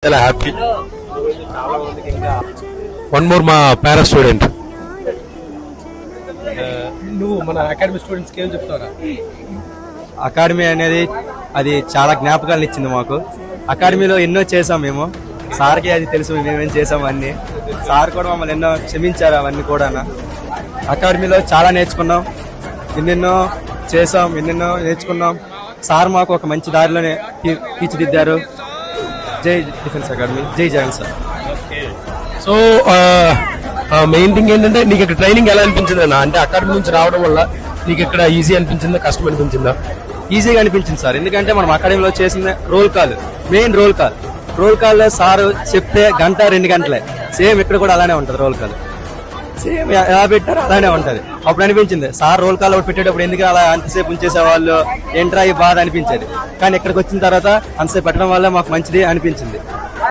చాలా happy. One more మా పారా student. నువ్వు మన అకాడమీ స్టూడెంట్స్ కి ఏం చెప్తారా? అకాడమీ అనేది అది చాలా జ్ఞాపకాలను ఇచ్చింది మాకు. అకాడమీలో ఎన్నో చేసాం మేము. సార్కి అది తెలుసు మేమేం చేసాం అన్ని. సార్ కూడా మమ్మల్ని ఎన్నో క్షమించారు అవన్నీ కూడా. అకాడమీలో చాలా నేర్చుకున్నాం, ఎన్నెన్నో చేసాం, ఎన్నెన్నో నేర్చుకున్నాం. సార్ మాకు ఒక మంచి దారిలోనే తీర్చిదిద్దారు. జై డిఫెన్స్ అకాడమీ, జై Jagan sir. So main thing ఏంటంటే నీకు ఇక్కడ ట్రైనింగ్ ఎలా అనిపించింది అన్న? అంటే అకాడమీ నుంచి రావడం వల్ల నీకు ఇక్కడ ఈజీ అనిపించిందా, కష్టం అనిపించిందా? ఈజీగా అనిపించింది సార్. ఎందుకంటే మనం అకాడమీలో చేసిన roll call, main roll call. Roll కాల్లో సార్ చెప్తే గంట 2 గంటలే. సేమ్ ఇక్కడ కూడా అలానే ఉంటుంది రోల్ కాల్. సేమ్ ఎలా పెట్టారో అలానే ఉంటది. అప్పుడు అనిపించింది సార్ రోల్ కాల్ ఒకటి పెట్టేటప్పుడు ఎందుకు అలా అంతసేపు ఉంచేసేవాళ్ళు, ఏంట్రా ఈ బాధ అనిపించేది. కానీ ఇక్కడికి వచ్చిన తర్వాత అంతసేపు పెట్టడం వల్ల మాకు మంచిది అనిపించింది.